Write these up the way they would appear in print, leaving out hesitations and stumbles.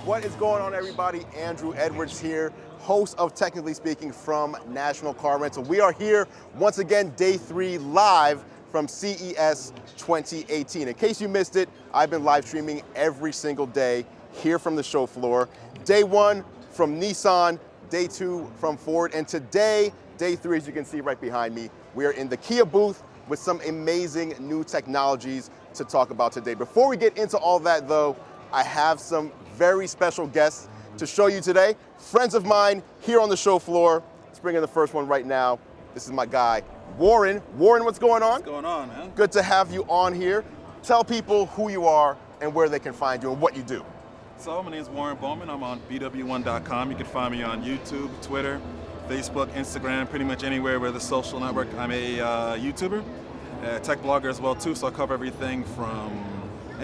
What is going on, everybody? Andru Edwards here, host of Technically Speaking from National Car Rental. We are here once again, day 3, live from CES 2018. In case you missed it, I've been live streaming every single day here from the show floor. Day 1 from Nissan, day 2 from Ford, and today, day 3, as you can see right behind me, we are in the Kia booth with some amazing new technologies to talk about today. Before we get into all that though, I have some very special guests to show you today. Friends of mine here on the show floor. Let's bring in the first one right now. This is my guy, Warren. Warren, what's going on? What's going on, man? Good to have you on here. Tell people who you are and where they can find you and what you do. So my name is Warren Bowman. I'm on bw1.com. You can find me on YouTube, Twitter, Facebook, Instagram, pretty much anywhere where the social network. I'm a YouTuber, a tech blogger as well too, so I cover everything from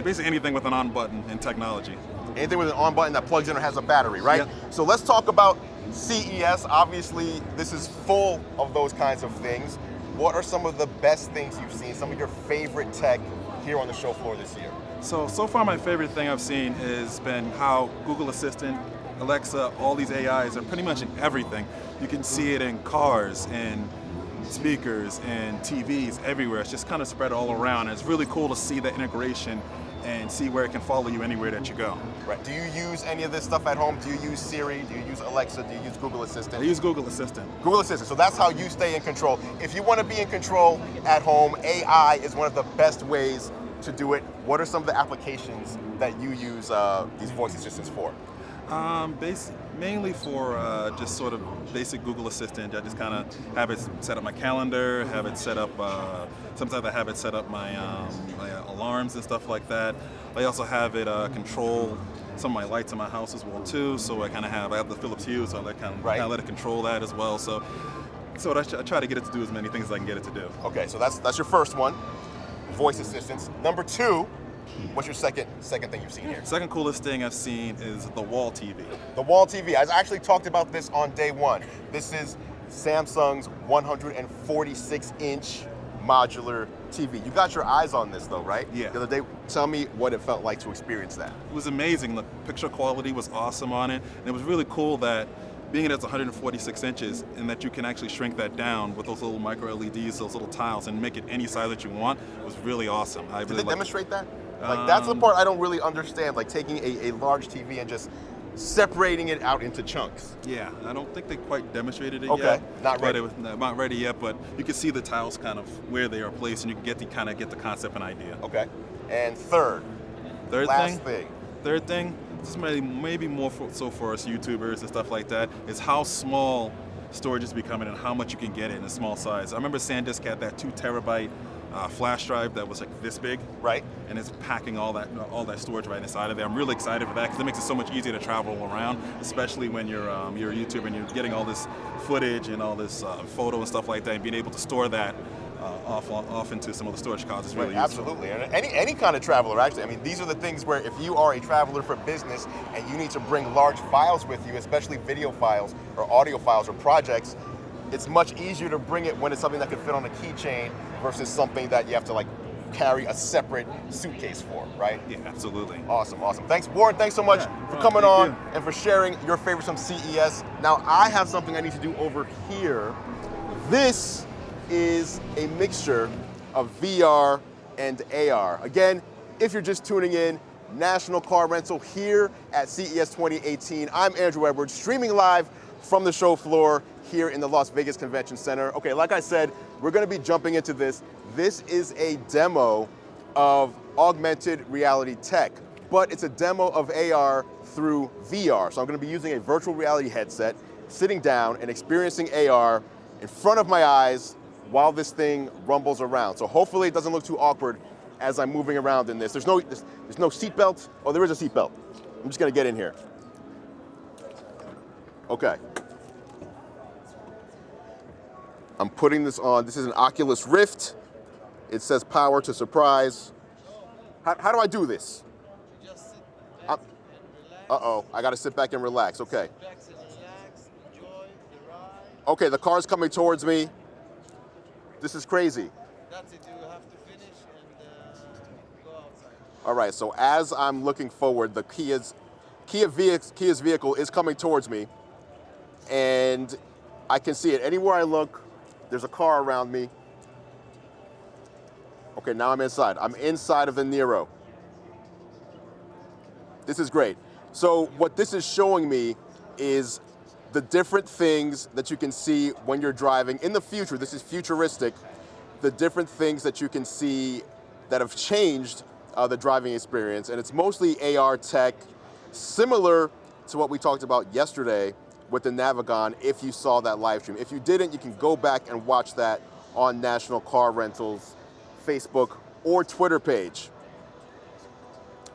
basically anything with an on button in technology. Anything with an on button that plugs in or has a battery, right? Yep. So let's talk about CES. Obviously, this is full of those kinds of things. What are some of the best things you've seen, some of your favorite tech here on the show floor this year? So far my favorite thing I've seen has been how Google Assistant, Alexa, all these AIs are pretty much in everything. You can see it in cars and speakers and TVs everywhere. It's just kind of spread all around. And it's really cool to see the integration and see where it can follow you anywhere that you go. Right. Do you use any of this stuff at home? Do you use Siri? Do you use Alexa? Do you use Google Assistant? I use Google Assistant. Google Assistant. So that's how you stay in control. If you want to be in control at home, AI is one of the best ways to do it. What are some of the applications that you use these voice assistants for? Mainly for just sort of basic Google Assistant. I just kind of have it set up my calendar, have it set up, sometimes I have it set up my alarms and stuff like that. I also have it control some of my lights in my house as well too, so I have the Philips Hue, so I kind of let it control that as well. So I try to get it to do as many things as I can get it to do. Okay, so that's your first one, voice assistants. Number 2, what's your second thing you've seen here? Second coolest thing I've seen is the wall TV. The wall TV. I actually talked about this on day 1. This is Samsung's 146-inch modular TV. You got your eyes on this though, right? Yeah. The other day, tell me what it felt like to experience that. It was amazing. The picture quality was awesome on it, and it was really cool that being it's 146 inches and that you can actually shrink that down with those little micro LEDs, those little tiles, and make it any size that you want was really awesome. Did they demonstrate that? Like that's the part I don't really understand, like taking a large TV and just separating it out into chunks. Yeah, I don't think they quite demonstrated it yet. Okay, not ready. Not ready yet, but you can see the tiles kind of where they are placed, and you can get the concept and idea. Okay. And third thing, this is maybe more so for us YouTubers and stuff like that, is how small storage is becoming and how much you can get in a small size. I remember SanDisk had that 2 terabyte flash drive that was like this big, right? And it's packing all that storage right inside of there. I'm really excited for that because it makes it so much easier to travel around, especially when you're a YouTuber and you're getting all this footage and all this photo and stuff like that, and being able to store that off into some of the storage cards is really useful. Absolutely, and any kind of traveler actually. I mean, these are the things where if you are a traveler for business and you need to bring large files with you, especially video files or audio files or projects, it's much easier to bring it when it's something that could fit on a keychain versus something that you have to like carry a separate suitcase for, right? Yeah, absolutely. Awesome. Thanks, Warren. Thanks so much for coming on and for sharing your favorites from CES. Now, I have something I need to do over here. This is a mixture of VR and AR. Again, if you're just tuning in, National Car Rental here at CES 2018. I'm Andru Edwards, streaming live from the show floor here in the Las Vegas Convention Center. Okay, like I said, we're gonna be jumping into this. This is a demo of augmented reality tech, but it's a demo of AR through VR. So I'm gonna be using a virtual reality headset, sitting down and experiencing AR in front of my eyes while this thing rumbles around. So hopefully it doesn't look too awkward as I'm moving around in this. There's no seatbelt. Oh, there is a seatbelt. I'm just gonna get in here. Okay. I'm putting this on. This is an Oculus Rift. It says power to surprise. How do I do this? You just sit back and relax. Uh-oh, I gotta sit back and relax, okay. Sit back and relax, enjoy the ride. Okay, the car's coming towards me. This is crazy. That's it, you have to finish and go outside. All right, so as I'm looking forward, the Kia's Kia's vehicle is coming towards me, and I can see it. Anywhere I look, there's a car around me. Okay, now I'm inside. I'm inside of the Niro. This is great. So what this is showing me is the different things that you can see when you're driving in the future. This is futuristic. The different things that you can see that have changed the driving experience. And it's mostly AR tech, similar to what we talked about yesterday with the Navigon, if you saw that live stream. If you didn't, you can go back and watch that on National Car Rentals Facebook or Twitter page.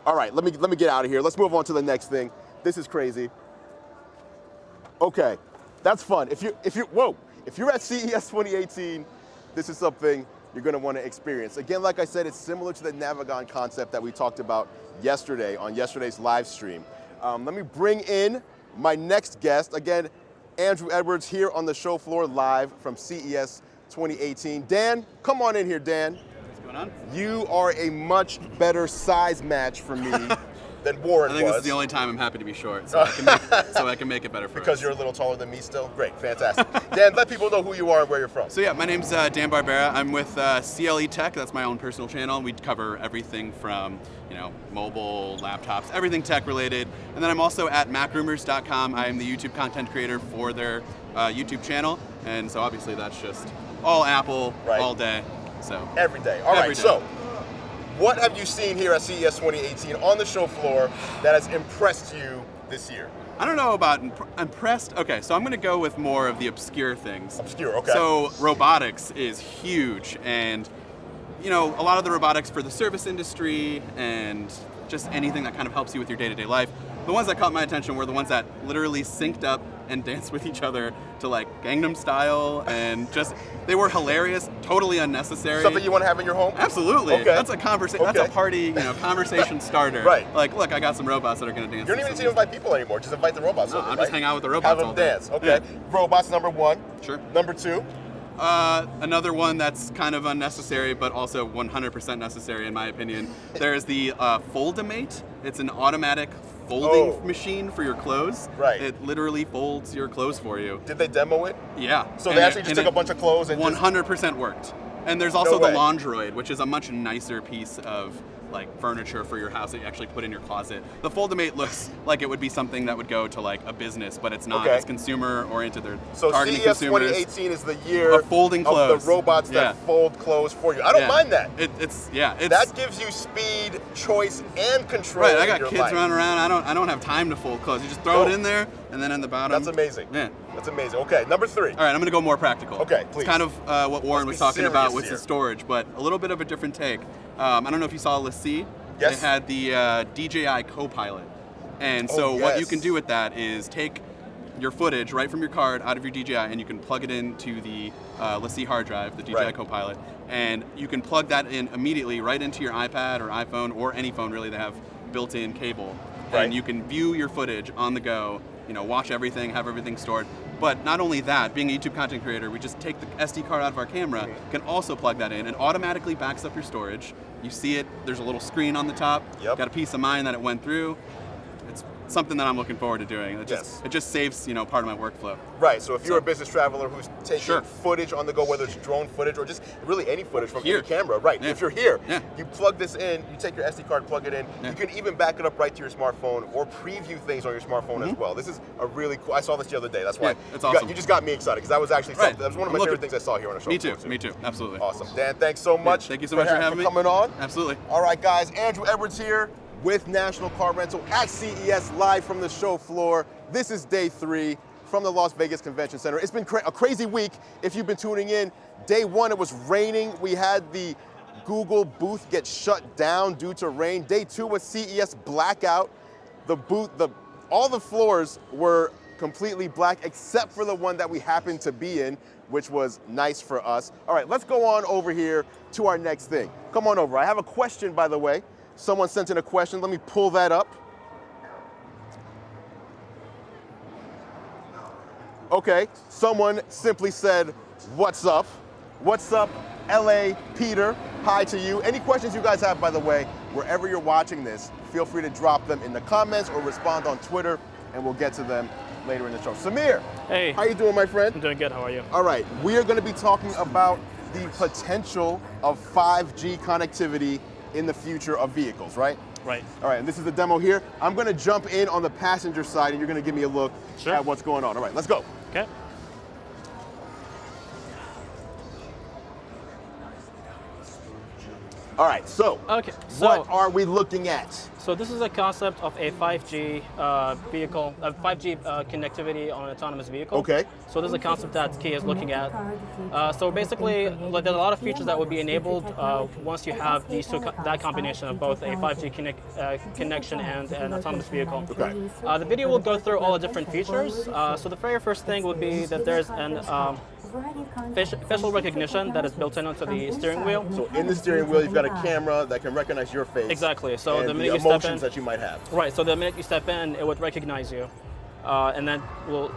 All right, let me get out of here. Let's move on to the next thing. This is crazy. Okay, that's fun. If you're at CES 2018, this is something you're gonna wanna experience. Again, like I said, it's similar to the Navigon concept that we talked about yesterday on yesterday's live stream. Let me bring in my next guest. Again, Andru Edwards here on the show floor live from CES 2018. Dan, come on in here, Dan. What's going on? You are a much better size match for me than Warren was. I think this is the only time I'm happy to be short, so I can make it better for Because us. you're a little taller than me still? Great, fantastic. Dan, let people know who you are and where you're from. So yeah, my name's Dan Barbera. I'm with CLE Tech. That's my own personal channel. We cover everything from mobile, laptops, everything tech related. And then I'm also at macrumors.com. I am the YouTube content creator for their YouTube channel. And so obviously that's just all Apple, Right. all day. So Every day. All Every right, day. so what have you seen here at CES 2018 on the show floor that has impressed you this year? I don't know about impressed. Okay, so I'm going to go with more of the obscure things. Obscure, okay. So robotics is huge, and a lot of the robotics for the service industry and just anything that kind of helps you with your day-to-day life. The ones that caught my attention were the ones that literally synced up and danced with each other to like Gangnam Style, and just they were hilarious, totally unnecessary. Something you want to have in your home? Absolutely. Okay. That's a conversation. Okay. That's a party, conversation starter. Right. Like, look, I got some robots that are going to dance. You don't even need to invite people anymore. Just invite the robots No, over, I'm right? just hang out with the robots Have them all day. dance. Okay. Yeah. Robots, number one. Sure. Number two. Another one that's kind of unnecessary, but also 100% necessary in my opinion. There's the Foldimate. It's an automatic folding machine for your clothes. Right. It literally folds your clothes for you. Did they demo it? Yeah. So they actually just took a bunch of clothes and 100% worked. And there's also No the way. Laundroid, which is a much nicer piece of like furniture for your house that you actually put in your closet. The Foldimate looks like it would be something that would go to like a business, but it's not. Okay. It's consumer oriented. They're So targeting CES consumers. 2018 is the year Of folding clothes. of the robots that Yeah. fold clothes for you. I don't Yeah. mind that. It's That gives you speed, choice, and control right. I in got your kids life. running around. I don't have time to fold clothes. You just throw No. it in there, and then in the bottom. That's amazing. Yeah. That's amazing. Okay, number three. All right, I'm going to go more practical. Okay, please. It's kind of what Warren Let's was be talking about serious with here. the storage, but a little bit of a different take. I don't know if you saw LaCie. Yes. They had the DJI Copilot. And Oh, so what you yes. can do with that is take your footage right from your card out of your DJI, and you can plug it into the LaCie hard drive, the DJI Right. Copilot, and you can plug that in immediately right into your iPad or iPhone or any phone really that have built-in cable. Right. And you can view your footage on the go, watch everything, have everything stored. But not only that, being a YouTube content creator, we just take the SD card out of our camera, can also plug that in, and automatically backs up your storage. You see it, there's a little screen on the top, Yep. got a peace of mind that it went through. It's something that I'm looking forward to doing. Yes. It just saves, part of my workflow. Right, so if you're a business traveler who's taking Sure. footage on the go, whether it's drone footage or just really any footage from Here. any camera, right? Yeah. If you're here, Yeah. you plug this in, you take your SD card, plug it in. Yeah. You can even back it up right to your smartphone or preview things on your smartphone as well. This is a really cool. I saw this the other day. That's why Yeah, it's awesome. you just got me excited because that was actually Right. something. That was one of my Look, favorite things I saw here on the show. Me too, absolutely. Awesome, Dan. Thanks so much. Thank you so much for having me. coming on. Absolutely. All right, guys. Andru Edwards here with National Car Rental at CES live from the show floor. This is day 3 from the Las Vegas Convention Center. It's been a crazy week if you've been tuning in. Day 1, it was raining. We had the Google booth get shut down due to rain. Day 2 was CES blackout. The booth, all the floors were completely black except for the one that we happened to be in, which was nice for us. All right, let's go on over here to our next thing. Come on over. I have a question, by the way. Someone sent in a question. Let me pull that up. Okay, someone simply said, "What's up?" What's up, LA, Peter, hi to you. Any questions you guys have, by the way, wherever you're watching this, feel free to drop them in the comments or respond on Twitter, and we'll get to them later in the show. Samir, Hey. how you doing, my friend? I'm doing good. How are you? All right, we are going to be talking about the potential of 5G connectivity in the future of vehicles, right? Right. All right, and this is the demo here. I'm going to jump in on the passenger side, and you're going to give me a look Sure. at what's going on. All right, let's go. Okay. All right, so Okay. what are we looking at? So this is a concept of a 5G vehicle, 5G connectivity on an autonomous vehicle. Okay. So this is a concept that Kia is looking at. So basically, like, there's a lot of features that would be enabled once you have that combination of both a 5G connection and an autonomous vehicle. Okay. The video will go through all the different features. So the very first thing would be that there's an facial recognition that is built in onto the steering wheel. So in the steering wheel, you've got a camera that can recognize your face. Exactly. So and the the minute you step in, emotions that you might have. right. So the minute you step in, it would recognize you, and then will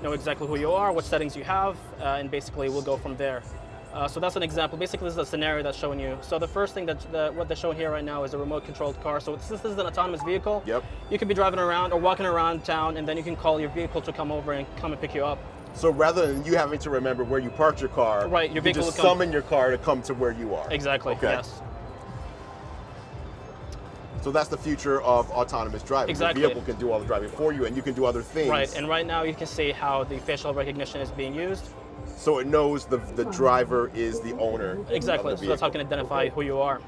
know exactly who you are, what settings you have, and basically we'll go from there. So that's an example. Basically, this is a scenario that's showing you. So the first thing what they're showing here right now is a remote-controlled car. So since this is an autonomous vehicle, Yep. you can be driving around or walking around town, and then you can call your vehicle to come over and come and pick you up. So rather than you having to remember where you parked your car, Right, your you vehicle just will come- summon your car to come to where you are. Exactly. Okay. Yes. So that's the future of autonomous driving. Exactly. The vehicle can do all the driving for you, and you can do other things. Right. And right now you can see how the facial recognition is being used. So it knows the driver is the owner. Exactly. Of the So that's how it vehicle. can identify who you are.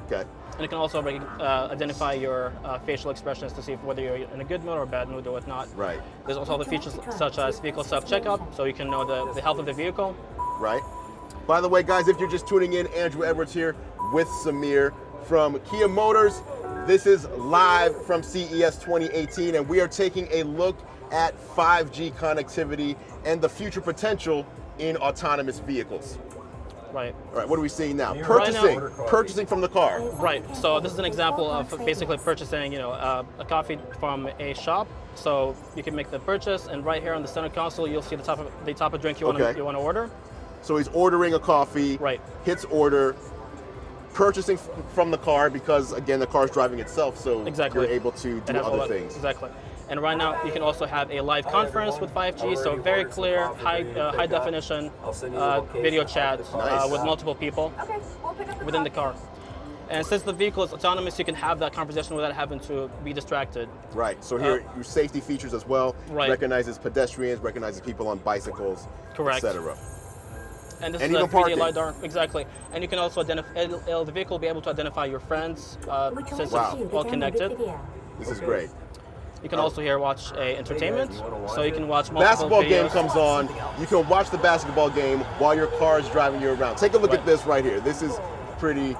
Okay. And it can also identify your facial expressions to see whether you're in a good mood or a bad mood or whatnot. Right. There's also other features such as vehicle self-checkup, so you can know the health of the vehicle. Right. By the way, guys, if you're just tuning in, Andru Edwards here with Samir from Kia Motors. This is live from CES 2018, and we are taking a look at 5G connectivity and the future potential in autonomous vehicles. Right. All right, what are we seeing now? Right now- Purchasing from the car. Right. So this is an example of basically purchasing, a coffee from a shop. So you can make the purchase, and right here on the center console, you'll see the type of drink you want Okay. to order. So he's ordering a coffee, Right. hits order, purchasing from the car because, again, the car's driving itself, so Exactly. you're able to It do has all other that- things. Exactly. And right now, you can also have a live conference with 5G, so very clear, high definition video chat Nice. with multiple people within the car. And since the vehicle is autonomous, you can have that conversation without having to be distracted. Right, so here, your safety features as well. Right. Recognizes pedestrians, recognizes people on bicycles, Correct. etc. And this And is a even 3D parking. LiDAR, exactly. And you can also identify, the vehicle will be able to identify your friends since Wow. it's all connected. This is great. You can also here watch entertainment, so you can watch multiple Basketball game videos. comes on. You can watch the basketball game while your car is driving you around. Take a look at Right. this right here. This is pretty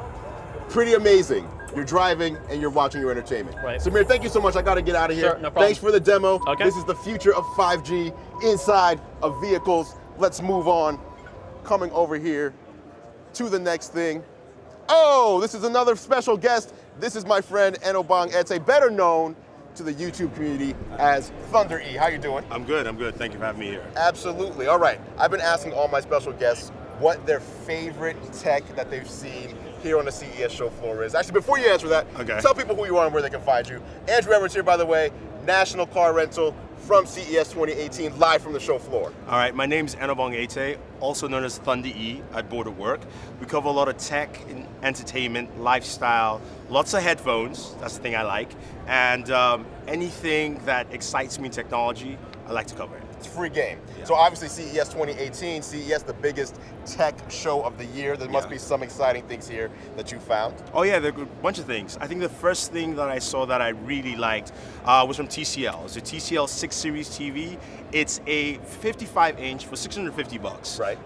amazing. You're driving and you're watching your entertainment. Right. Samir, thank you so much. I got to get out of here. Sure, no problem. Thanks for the demo. Okay. This is the future of 5G inside of vehicles. Let's move on. Coming over here to the next thing. Oh, this is another special guest. This is my friend Modobag Ete, better known to the YouTube community as Thunder E. How you doing? I'm good. Thank you for having me here. Absolutely. All right. I've been asking all my special guests what their favorite tech that they've seen here on the CES show floor is. Actually, before you answer that, Okay. tell people who you are and where they can find you. Andru Edwards here, by the way, National Car Rental from CES 2018, live from the show floor. All right, my name is Modobag Ete, also known as Thunder E at Board at Work. We cover a lot of tech, and entertainment, lifestyle, lots of headphones, that's the thing I like, and anything that excites me in technology, I like to cover it. It's free game. So obviously CES 2018, CES the biggest tech show of the year. There must Yeah. be some exciting things here that you found. Oh yeah, there are a bunch of things. I think the first thing that I saw that I really liked was from TCL. It's a TCL 6 Series TV. It's a 55-inch for $650. Right.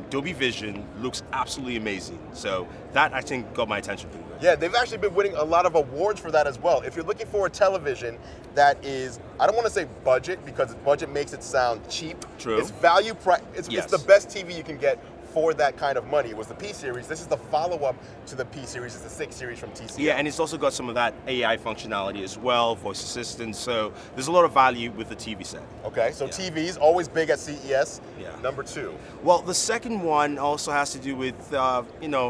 Dolby Vision, looks absolutely amazing. So that I think got my attention. Yeah, they've actually been winning a lot of awards for that as well. If you're looking for a television that is, I don't want to say budget because budget makes it sound cheap. True. It's value price. It's Yes. the best TV you can get afford that kind of money. It was the P series. This is the follow-up to the P series. It's the 6 series from TCL. Yeah, and it's also got some of that AI functionality as well, voice assistant. So there's a lot of value with the TV set. Okay, so Yeah. TVs, always big at CES. Yeah. Number 2. Well, the second one also has to do with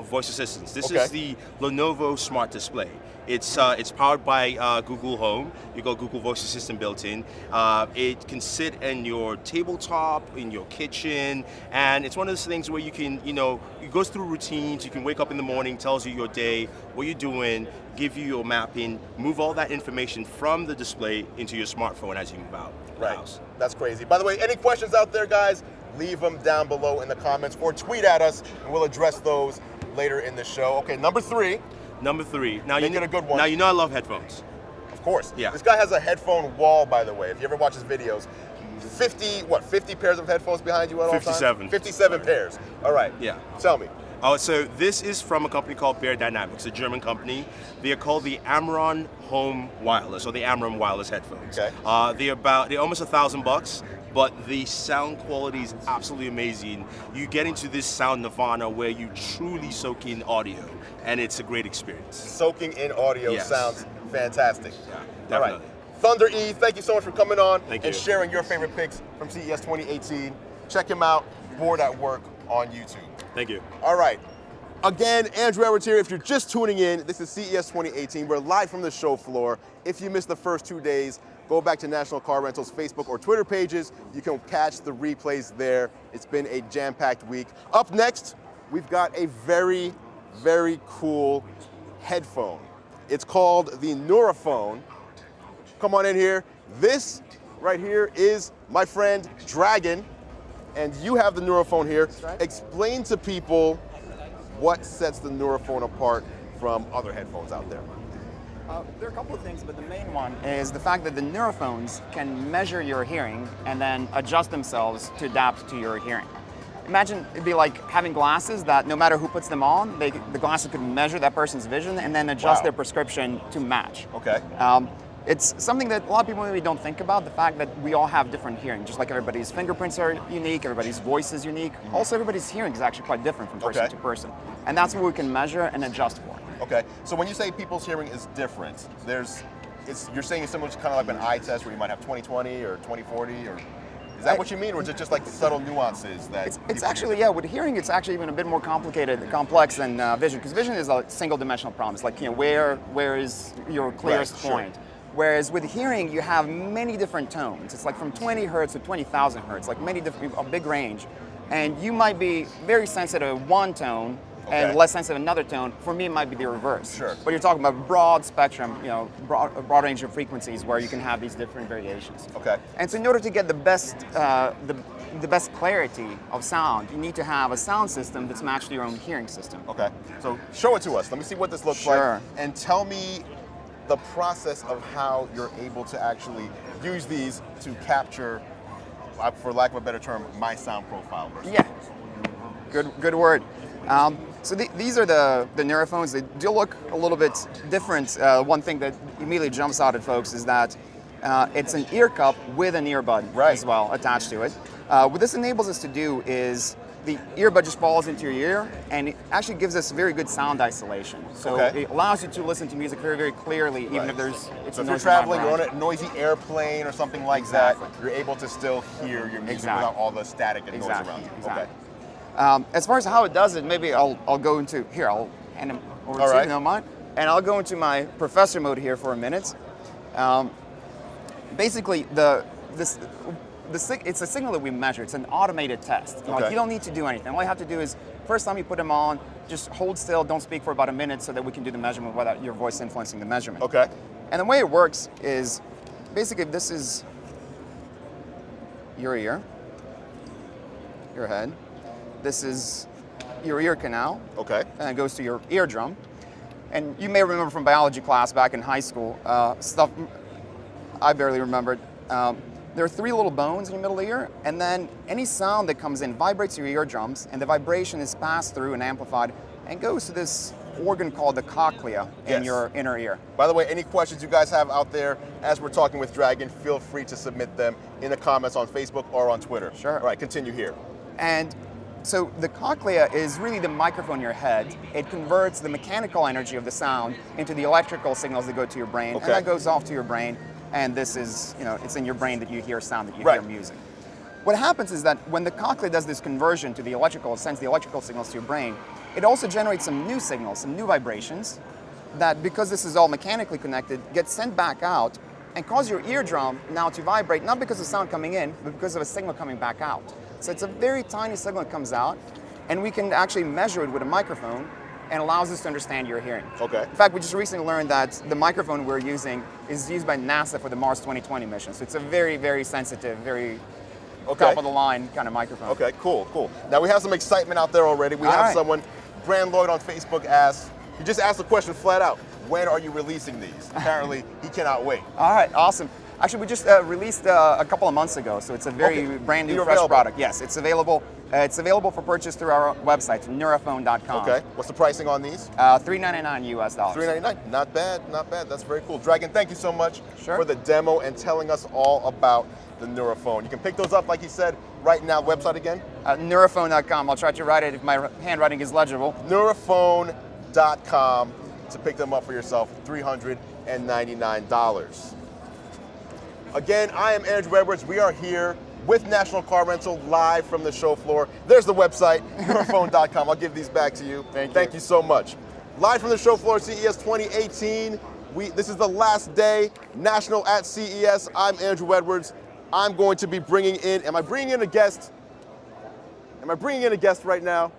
voice assistants. This Okay. is the Lenovo Smart Display. It's powered by Google Home. You got Google Voice Assistant built in. It can sit in your tabletop, in your kitchen, and it's one of those things where you can, it goes through routines. You can wake up in the morning, tells you your day, what you're doing, give you your mapping, move all that information from the display into your smartphone as you move out the Right. house. That's crazy. By the way, any questions out there, guys, leave them down below in the comments or tweet at us, and we'll address those later in the show. Okay, number 3. Number 3. Now Make it a good one. Now you know I love headphones. Of course. Yeah. This guy has a headphone wall, by the way. If you ever watch his videos, 50 pairs of headphones behind you at all times? 57. 57 pairs. All right. Yeah. Tell me. Oh, so this is from a company called Bear Dynamics, a German company. They are called the Amron Home Wireless, or the Amron Wireless headphones. Okay. They're almost $1,000, but the sound quality is absolutely amazing. You get into this sound nirvana where you truly soak in audio, and it's a great experience. Soaking in audio Yes. sounds fantastic. Yeah, All right. definitely. Thunder E, thank you so much for coming on Thank and you. sharing your favorite picks from CES 2018. Check him out, Bored at Work on YouTube. Thank you. All right. Again, Andru Edwards here. If you're just tuning in, this is CES 2018. We're live from the show floor. If you missed the first 2 days, go back to National Car Rental's Facebook or Twitter pages. You can catch the replays there. It's been a jam-packed week. Up next, we've got a very, very cool headphone. It's called the Nuraphone. Come on in here. This right here is my friend Dragon, and you have the Nuraphone here. Explain to people what sets the Nuraphone apart from other headphones out there. There are a couple of things, but the main one is the fact that the Nuraphones can measure your hearing and then adjust themselves to adapt to your hearing. Imagine it'd be like having glasses that no matter who puts them on, the glasses could measure that person's vision and then adjust Wow. their prescription to match. Okay. It's something that a lot of people maybe don't think about, the fact that we all have different hearing, just like everybody's fingerprints are unique, everybody's voice is unique. Also, everybody's hearing is actually quite different from person Okay. to person. And that's what we can measure and adjust for. Okay. So when you say people's hearing is different, you're saying it's similar to kind of like an eye test where you might have 20/20 or 20/40, or is that what you mean, or is it just like subtle nuances that? It's people actually, hear? yeah, with hearing, it's actually even a bit more complicated, complex than vision, because vision is a single dimensional problem. It's like, where is your clearest sure. point? Whereas with hearing, you have many different tones. It's like from 20 hertz to 20,000 hertz, like a big range. And you might be very sensitive to one tone and Okay. less sensitive to another tone. For me, it might be the reverse. Sure. But you're talking about broad spectrum, a broad range of frequencies where you can have these different variations. Okay. And so in order to get the best clarity of sound, you need to have a sound system that's matched to your own hearing system. Okay. So show it to us. Let me see what this looks Sure. like, and tell me the process of how you're able to actually use these to capture, for lack of a better term, my sound profile. Versus Yeah. yours. Good word. So these are the Nuraphones. They do look a little bit different. One thing that immediately jumps out at folks is that it's an ear cup with an earbud Right. as well attached to it. What this enables us to do is the earbud just falls into your ear, and it actually gives us very good sound isolation. So Okay. it allows you to listen to music very, very clearly, even Right. if it's So a if you're noisy traveling, you're on environment. a noisy airplane or something like Exactly. that, you're able to still hear your music Exactly. without all the static and noise Exactly. around you. Exactly. Okay. As far as how it does it, maybe I'll go into here. I'll hand him over All to right. you, if you don't mind, and I'll go into my professor mode here for a minute. Basically, it's a signal that we measure. It's an automated test. Like, Okay. you don't need to do anything. All you have to do is first time you put them on, just hold still, don't speak for about a minute, so that we can do the measurement without your voice influencing the measurement. Okay. And the way it works is basically this is your ear, your head. This is your ear canal, Okay. and it goes to your eardrum. And you may remember from biology class back in high school, stuff I barely remembered. There are 3 little bones in your middle ear, and then any sound that comes in vibrates your eardrums, and the vibration is passed through and amplified and goes to this organ called the cochlea in Yes. your inner ear. By the way, any questions you guys have out there as we're talking with Dragon, feel free to submit them in the comments on Facebook or on Twitter. Sure. All right, continue here. And So the cochlea is really the microphone in your head. It converts the mechanical energy of the sound into the electrical signals that go to your brain, and that goes off to your brain. And this is, it's in your brain that you hear sound, that you hear music. What happens is that when the cochlea does this conversion to the electrical, sends the electrical signals to your brain, it also generates some new signals, some new vibrations that, because this is all mechanically connected, get sent back out and cause your eardrum now to vibrate, not because of sound coming in, but because of a signal coming back out. So it's a very tiny signal that comes out, and we can actually measure it with a microphone, and allows us to understand your hearing. Okay. In fact, we just recently learned that the microphone we're using is used by NASA for the Mars 2020 mission. So it's a very, very sensitive, very top of the line kind of microphone. Okay, cool. Now we have some excitement out there already. We have someone, Brand Lloyd on Facebook asked, he just asked the question flat out, when are you releasing these? Apparently, he cannot wait. All right, awesome. Actually, we just released a couple of months ago, so it's a very brand new, fresh product. Yes, it's available. It's available for purchase through our website, nuraphone.com. Okay. What's the pricing on these? $399 US. $399. Not bad. That's very cool. Dragon, thank you so much for the demo and telling us all about the Nuraphone. You can pick those up, like he said, right now. Website again? Nuraphone.com. I'll try to write it if my handwriting is legible. Nuraphone.com to pick them up for yourself. $399. Again, I am Andru Edwards. We are here with National Car Rental live from the show floor. There's the website, nuraphone.com. I'll give these back to you. Thank you so much. Live from the show floor, CES 2018. This is the last day, National at CES. I'm Andru Edwards. I'm going to be bringing in, am I bringing in a guest? Am I bringing in a guest right now?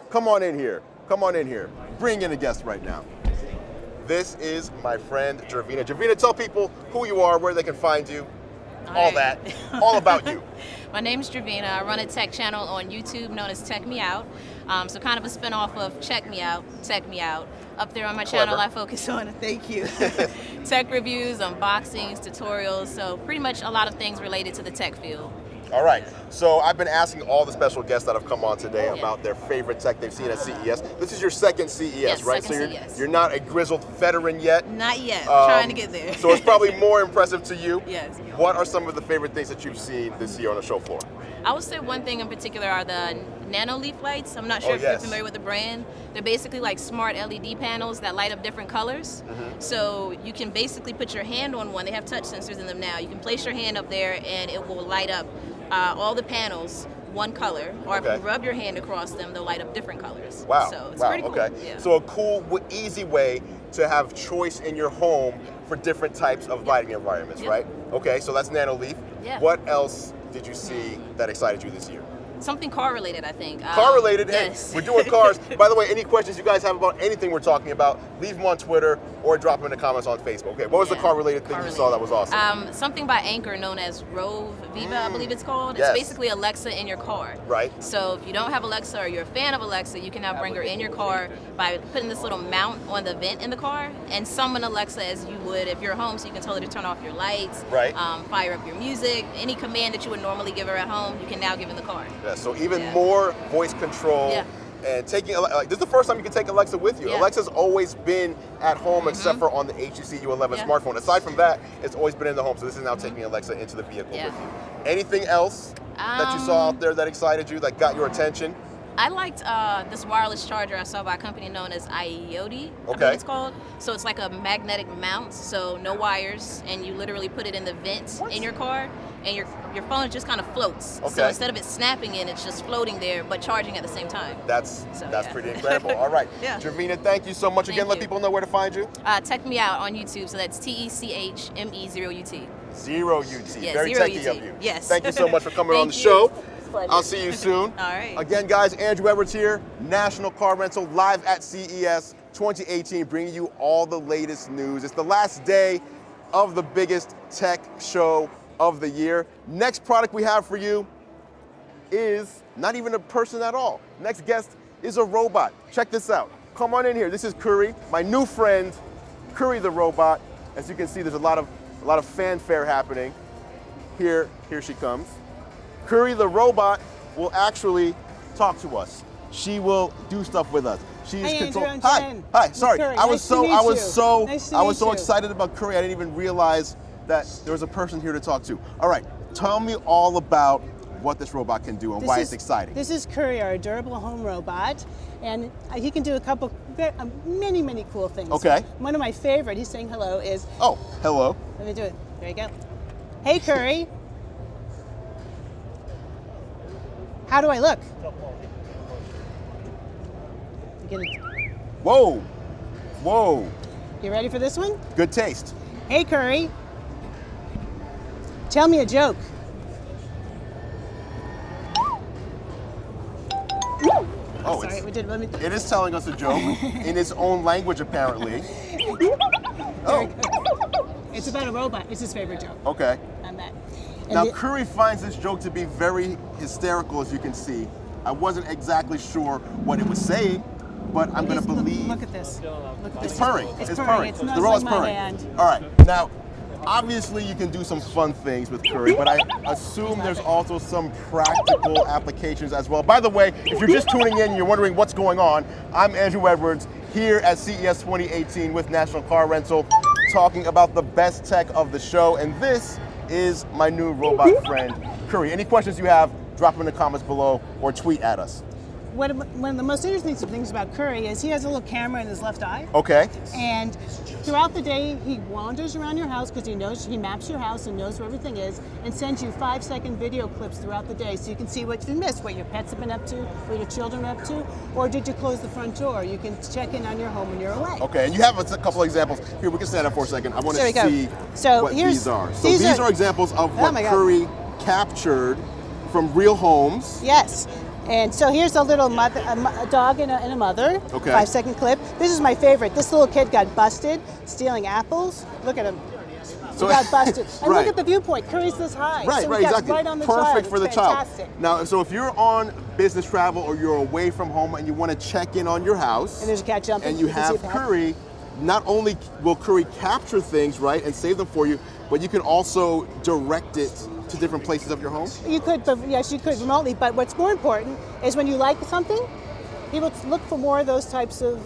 Come on in here. Bring in a guest right now. This is my friend, Jervina. Jervina, tell people who you are, where they can find you, all that, all about you. My name is Jervina. I run a tech channel on YouTube known as Tech Me Out. So kind of a spinoff of Check Me Out, Tech Me Out. Up there on my channel, I focus on, thank you, tech reviews, unboxings, tutorials, so pretty much a lot of things related to the tech field. All right, so I've been asking all the special guests that have come on today about their favorite tech they've seen at CES. This is your second CES, right? So you're not a grizzled veteran yet? Not yet, trying to get there. So it's probably more impressive to you. Yes. What are some of the favorite things that you've seen this year on the show floor? I would say one thing in particular are the nano leaf lights. I'm not sure if you're familiar with the brand. They're basically like smart LED panels that light up different colors. So you can basically put your hand on one. They have touch sensors in them now. You can place your hand up there and it will light up all the panels one color, or if you rub your hand across them, they'll light up different colors. Wow. So it's pretty cool. Yeah. So a cool, easy way to have choice in your home for different types of lighting environments, right? Okay, so that's nano leaf. Yeah. What else did you see that excited you this year? Something car related, I think. Car related? Yes. Hey, we're doing cars. By the way, any questions you guys have about anything we're talking about, leave them on Twitter or drop them in the comments on Facebook. Okay, what was the car related thing you saw that was awesome? Something by Anchor known as Rove Viva, I believe it's called. It's basically Alexa in your car. Right. So if you don't have Alexa or you're a fan of Alexa, you can now bring her in your car by putting this little mount on the vent in the car and summon Alexa as you would if you're home, so you can tell her to turn off your lights, fire up your music, any command that you would normally give her at home, you can now give in the car. Yeah, so even more voice control. And taking, like, this is the first time you can take Alexa with you. Alexa's always been at home except for on the HTC U11 smartphone. Aside from that, it's always been in the home. So this is now taking Alexa into the vehicle with you. Anything else that you saw out there that excited you, that got your attention? I liked this wireless charger I saw by a company known as IoT, I think it's called. So it's like a magnetic mount, so no wires, and you literally put it in the vent in your car, and your phone just kind of floats. So instead of it snapping in, it's just floating there, but charging at the same time. That's pretty incredible. All right. Jervina, thank you so much. Again, let people know where to find you. Check me out on YouTube, so that's TECHME0UT. 0UT. Yeah, very 0 techy UT. of you. Yes. Thank you so much for coming on the show. I'll see you soon. All right. Again, guys, Andru Edwards here, National Car Rental, live at CES 2018, bringing you all the latest news. It's the last day of the biggest tech show of the year. Next product we have for you is not even a person at all. Next guest is a robot. Check this out. Come on in here. This is Kuri, my new friend, Kuri the robot. As you can see, there's a lot of fanfare happening. Here she comes. Kuri the robot will actually talk to us. She will do stuff with us. She's Hi. Sorry, I was so excited about Kuri. I didn't even realize that there was a person here to talk to. All right, tell me all about what this robot can do and why it's exciting. This is Kuri, our durable home robot, and he can do a couple, many, many cool things. Okay. One of my favorite, he's saying hello, is... Oh, hello. Let me do it. There you go. Hey, Kuri. How do I look? Whoa. Whoa. You ready for this one? Good taste. Hey, Kuri. Tell me a joke. Oh, sorry, it is telling us a joke in its own language, apparently. Oh. It's about a robot. It's his favorite joke. Okay. On that. Now, Kuri finds this joke to be very hysterical, as you can see. I wasn't exactly sure what it was saying, but I'm going to believe. Look at this. Look at It's this. purring. It's purring. It's The nuzzling robot's my purring. hand. All right. Now, obviously, you can do some fun things with Kuri, but I assume there's also some practical applications as well. By the way, if you're just tuning in and you're wondering what's going on, I'm Andru Edwards here at CES 2018 with National Car Rental, talking about the best tech of the show, and this is my new robot friend, Kuri. Any questions you have, drop them in the comments below or tweet at us. One of the most interesting things about Kuri is he has a little camera in his left eye. Okay. And throughout the day, he wanders around your house because he maps your house and knows where everything is, and sends you 5-second video clips throughout the day so you can see what you missed, what your pets have been up to, what your children are up to, or did you close the front door? You can check in on your home when you're away. Okay, and you have a couple of examples. Here, we can stand up for a second. I want to see what these are. So these are examples of what Kuri captured from real homes. Yes. And so here's a little a dog and a mother. Okay. 5-second clip. This is my favorite. This little kid got busted stealing apples. Look at him. So he got busted. And look at the viewpoint. Kuri's this high. Right, so right, exactly. Right on the Perfect child. for the fantastic. child. Now, so if you're on business travel or you're away from home and you want to check in on your house, and there's a cat jumping, and you have Kuri, not only will Kuri capture things, right, and save them for you, but you can also direct it to different places of your home? You could, yes, you could remotely, but what's more important is when you like something, people look for more of those types of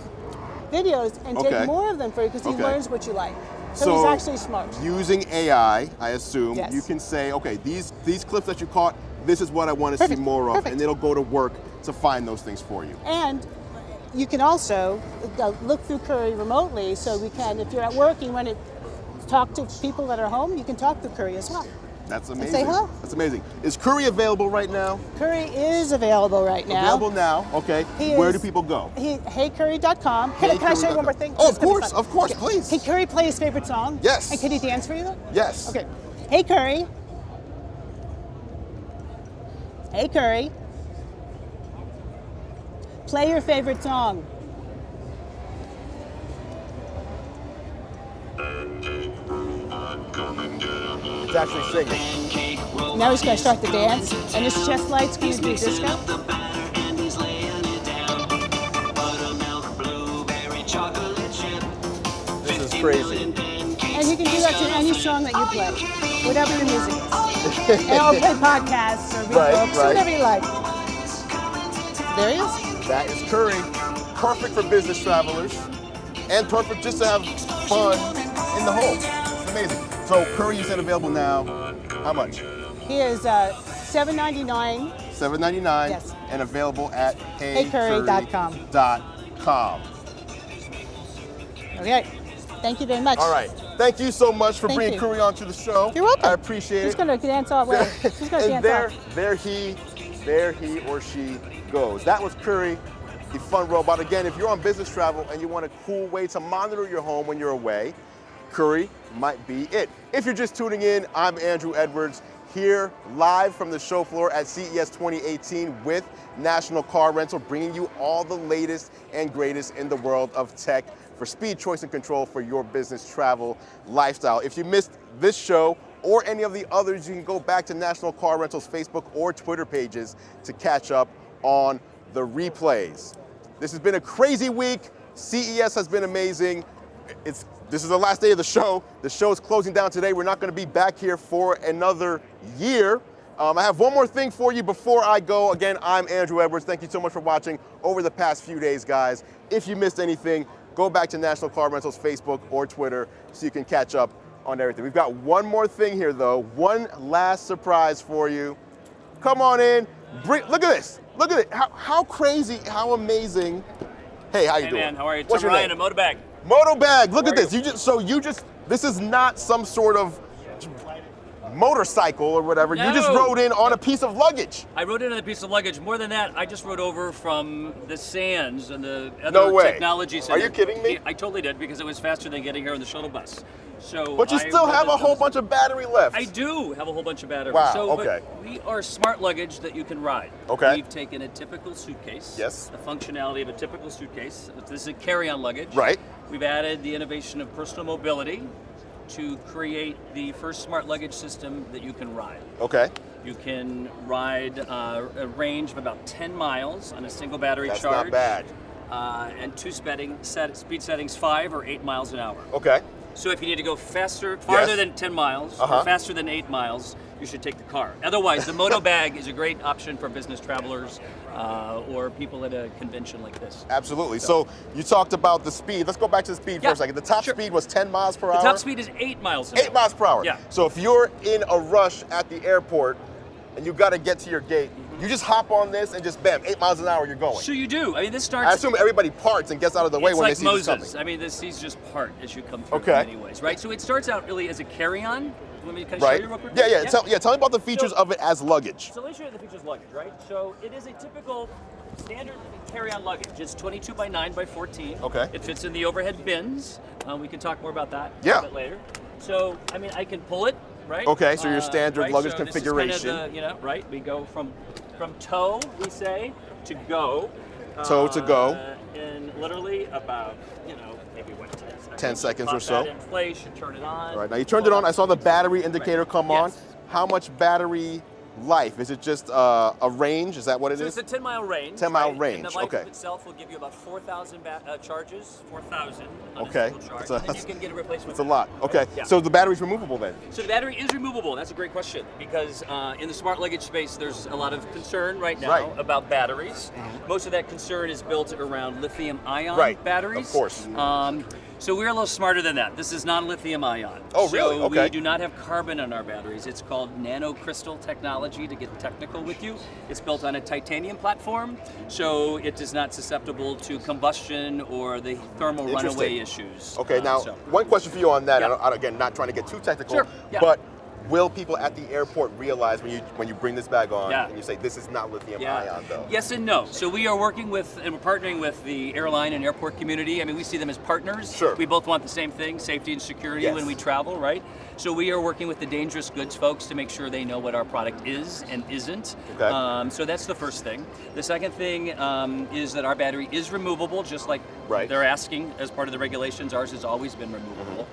videos and take more of them for you because he learns what you like. So he's actually smart. Using AI, I assume, you can say, okay, these clips that you caught, this is what I want to see more of, and it'll go to work to find those things for you. And you can also look through Kuri remotely, so we can, if you're at work and you want to talk to people that are home, you can talk to Kuri as well. That's amazing. Say hello. That's amazing. Is Kuri available right now? Kuri is available right now. Available now, okay. Where do people go? HeyKuri.com. Can I show you one more thing? Oh, of course, please. Can Kuri play his favorite song? Yes. And can he dance for you though? Yes. Okay. Hey Kuri. Hey Kuri. Play your favorite song. It's actually singing. Now he's going to start the dance, and his chest light's going to do disco. This is crazy. And you can do that to any song that you play, whatever your music is. And I'll play podcasts or read books, whatever you like. There he is. That is Kuri. Perfect for business travelers, and perfect just to have fun in the home. It's amazing. So Kuri, you said available now. How much? He is $7.99. $7.99. Yes. And available at HeyKuri.com. Okay. Thank you very much. All right. Thank you so much for bringing Kuri onto the show. You're welcome. I appreciate it. He's going to dance all the way. He's going to dance off. There he or she goes. That was Kuri, the fun robot. Again, if you're on business travel and you want a cool way to monitor your home when you're away, Kuri might be it. If you're just tuning in, I'm Andru Edwards, here live from the show floor at CES 2018 with National Car Rental, bringing you all the latest and greatest in the world of tech for speed, choice, and control for your business travel lifestyle. If you missed this show or any of the others, you can go back to National Car Rental's Facebook or Twitter pages to catch up on the replays. This has been a crazy week. CES has been amazing. This is the last day of the show. The show is closing down today. We're not going to be back here for another year. I have one more thing for you before I go. Again, I'm Andru Edwards. Thank you so much for watching over the past few days, guys. If you missed anything, go back to National Car Rental's Facebook or Twitter so you can catch up on everything. We've got one more thing here, though. One last surprise for you. Come on in. Look at this. Look at it. How crazy, how amazing. Hey, how you doing? Hey man, how are you? What's Tim your Ryan name? at Modobag. Modobag. Look How at are this. You just this is not some sort of motorcycle or whatever. You just No. rode in on a piece of luggage. I rode in on a piece of luggage. More than that, I just rode over from the Sands and the No other way. technology Are center. you kidding me? I totally did because it was faster than getting here on the shuttle bus. So But you I still rode have a the whole shuttle- bunch of battery left. I do have a whole bunch of batteries. Wow, So, okay. But we are smart luggage that you can ride. Okay. We've taken a typical suitcase. Yes. The functionality of a typical suitcase. This is a carry-on luggage. Right. We've added the innovation of personal mobility to create the first smart luggage system that you can ride. Okay. You can ride a range of about 10 miles on a single battery That's charge. not bad. And speed settings 5 or 8 miles an hour. Okay. So if you need to go farther than 10 miles Uh-huh. or faster than 8 miles, you should take the car. Otherwise, the Modobag is a great option for business travelers or people at a convention like this. Absolutely. So you talked about the speed. Let's go back to the speed for Yeah, a second. The top sure. speed was 10 miles per The hour? top speed is 8 miles an hour. 8 miles per hour. Yeah. So if you're in a rush at the airport and you got to get to your gate, you just hop on this and just bam, 8 miles an hour, you're going. So you do. I mean, this starts. I assume everybody parts and gets out of the way It's when like they see this Moses. coming. I mean, these just part as you come through Okay. in many ways, right? So it starts out really as a carry-on. Let me kind of Right? show you real quick. Yeah. Tell me about the features So- of it as luggage. So let me show you the features luggage, right? So it is a typical standard carry-on luggage. It's 22 by 9 by 14. Okay. It fits in the overhead bins. We can talk more about that Yeah. a bit later. So, I mean, I can pull it, right? Okay, so your standard right? luggage So configuration. This is kind of the, right? We go from toe, we say, to go. Toe to go. In literally about, maybe what, 10 seconds or Pop so. that in place, you turn it on. All right, now you turned it on. I saw the battery indicator come on. Yes. How much battery life? Is it just a range? Is that what it So is? it's a 10-mile range. 10-mile right? range, And the life okay. of itself will give you about 4,000 charges, 4,000 on Okay. a single charge. That's a- And then you can get a replacement. It's a lot. Okay, Yeah. so the battery's removable then? So the battery is removable. That's a great question because in the smart luggage space, there's a lot of concern right now Right. about batteries. Most of that concern is built around lithium-ion Right, batteries. of course. So we're a little smarter than that. This is not lithium-ion. Oh, really? So Okay. we do not have carbon in our batteries. It's called nanocrystal technology to get technical with you. It's built on a titanium platform, so it is not susceptible to combustion or the thermal runaway issues. Okay, now so- one question for you on that. Yeah. Again, not trying to get too technical, Sure, yeah. but will people at the airport realize when you bring this bag on Yeah. and you say this is not lithium ion though? Yes and no. So we are working with and we're partnering with the airline and airport community. I mean, we see them as partners. Sure. We both want the same thing, safety and security Yes. when we travel, right? So we are working with the dangerous goods folks to make sure they know what our product is and isn't. Okay. So that's the first thing. The second thing is that our battery is removable, just like Right. they're asking as part of the regulations. Ours has always been removable.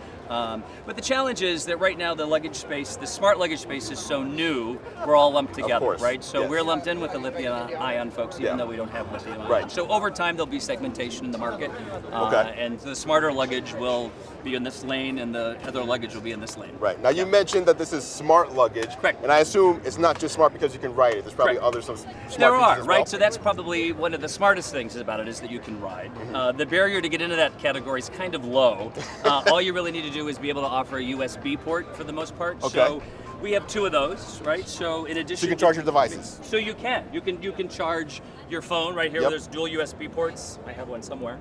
But the challenge is that right now the luggage space, the smart luggage space is so new, we're all lumped together, course, right? So yes. we're lumped in with the lithium-ion folks, even Yeah. though we don't have lithium-ion. Right. So over time there'll be segmentation in the market, Okay. and the smarter luggage will be in this lane, and the other luggage will be in this lane. Right. Now you mentioned that this is smart luggage. Correct. And I assume it's not just smart because you can ride it. There's probably Correct. other some smart There features are, as right? well. So that's probably one of the smartest things about it is that you can ride. The barrier to get into that category is kind of low. All you really need to do is be able to offer a USB port for the most part. Okay. So we have 2 of those, right? So in addition, So you can charge your devices. So you can charge your phone right here. Yep. There's dual USB ports. I have one somewhere,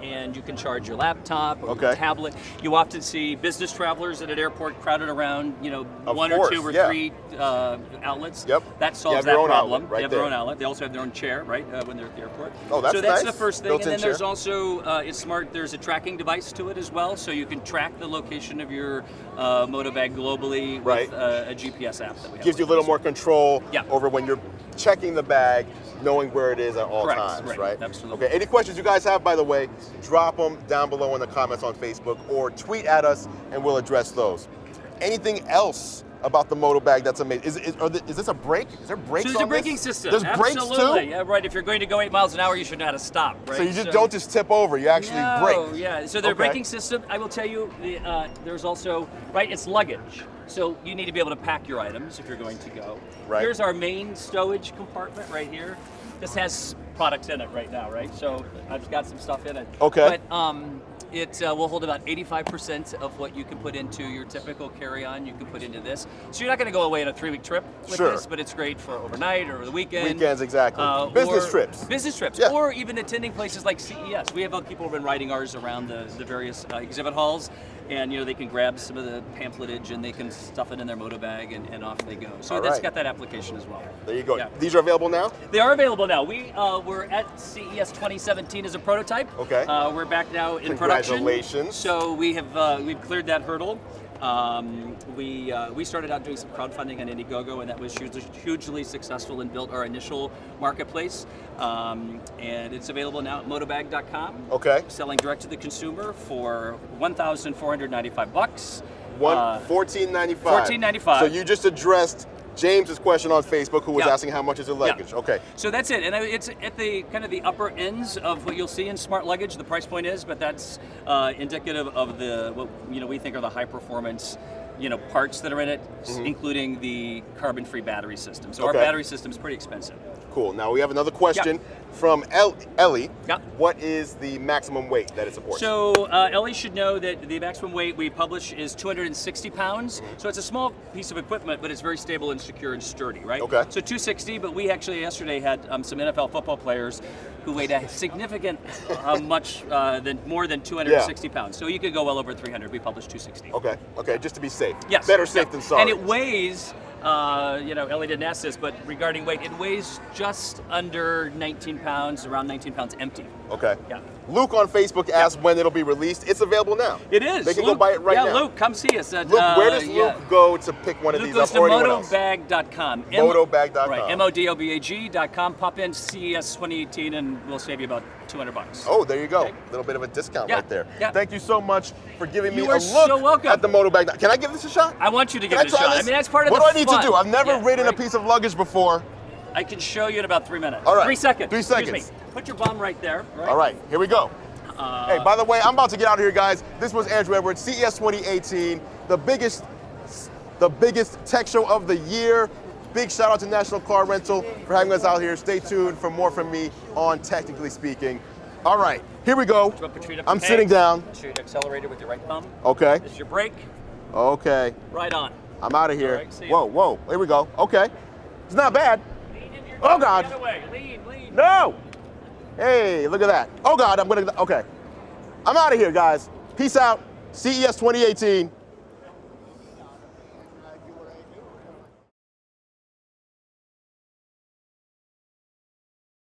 and you can charge your laptop or Okay. your tablet. You often see business travelers at an airport crowded around, Of 1 course, or 2 or yeah. 3 outlets. Yep. That You solves have that your own problem. outlet right they have their there. own outlet. They also have their own chair, right, when they're at the airport. Oh, that's so that's nice. the first thing. Built-in And then there's chair. also, it's smart, there's a tracking device to it as well, so you can track the location of your Modobag globally Right. with a GPS app that we have. Gives you a little more control Yeah. over when you're checking the bag, knowing where it is at all Correct, times, right, right? absolutely. Okay, any questions you guys have, by the way, drop them down below in the comments on Facebook or tweet at us and we'll address those. Anything else about the Modobag that's amazing? Is this a brake? Is there brakes So there's a on this? braking system. There's brakes Absolutely. too? Yeah, right. If you're going to go 8 miles an hour, you should know how to stop, right? So you just don't just tip over, you actually brake. Yeah, so their Okay. braking system, I will tell you, there's also, right, it's luggage. So you need to be able to pack your items if you're going to go. Right. Here's our main stowage compartment right here. This has products in it right now, right? So I've got some stuff in it. Okay. But It will hold about 85% of what you can put into your typical carry-on. You can put into this, so you're not going to go away on a 3-week trip with Sure. this, but it's great for overnight or the weekend. Weekends, exactly. Business or trips. Business trips, Yeah. or even attending places like CES. We have people who've been riding ours around the various exhibit halls, and they can grab some of the pamphletage and they can stuff it in their Modobag and off they go. So All that's right. got that application as well. There you go. Yeah. These are available now? They are available now. We were at CES 2017 as a prototype. Okay. We're back now in production. Congratulations. So we've cleared that hurdle. We started out doing some crowdfunding on Indiegogo, and that was hugely successful and built our initial marketplace. And it's available now at Modobag.com. Okay. Selling direct to the consumer for $1,495. $14.95. $14.95. So you just addressed James's question on Facebook, who was Yeah. asking how much is your luggage. Yeah. Okay. So that's it, and it's at the kind of the upper ends of what you'll see in smart luggage. The price point is, but that's indicative of what we think are the high performance parts that are in it, including the carbon-free battery system. So our Okay. battery system is pretty expensive. Cool. Now we have another question from Ellie. Yeah. What is the maximum weight that it supports? So Ellie should know that the maximum weight we publish is 260 pounds. So it's a small piece of equipment, but it's very stable and secure and sturdy, right? Okay. So 260, but we actually yesterday had some NFL football players who weighed a significant, more than 260 pounds. So you could go well over 300. We published 260. Okay. Okay. Just to be safe. Yes. Better safe than sorry. And it weighs, Ellie didn't ask this, but regarding weight, it weighs just under 19 pounds, around 19 pounds empty. Okay. Yeah. Luke on Facebook asked when it'll be released. It's available now. It is. They can Luke, go buy it right now. Yeah, Luke, come see us. At, Luke, where does Luke go to pick one of Luke these goes up? to Or anyone else? Modobag.com. Modobag.com. Right, Modobag.com. Pop in CES 2018 and we'll save you about $200. Oh, there you go. A Okay. little bit of a discount Yeah, right there. yeah. Thank you so much for giving me You a are look so welcome. at the Modobag. Can I give this a shot? I want you to give Can it a try shot. this? I mean, that's part of what the do I need fun. to do? I've never Yeah, ridden right. a piece of luggage before. I can show you in about 3 minutes. All right. 3 seconds. 3 Excuse seconds. me. Put your bum right there. Right? All right, here we go. Hey, by the way, I'm about to get out of here, guys. This was Andru Edwards, CES 2018, the biggest tech show of the year. Big shout out to National Car Rental for having us out here. Stay tuned for more from me on Technically Speaking. All right, here we go. Do you want to put your feet up I'm your sitting pants? down. Shoot your accelerator with your right thumb. Okay, This is your brake. okay. Right on. I'm out of here. All right, see ya. Whoa, whoa, here we go. Okay, it's not bad. Oh, God. The other way. Lean. No! Hey, look at that. Oh God, okay. I'm out of here, guys. Peace out. CES 2018.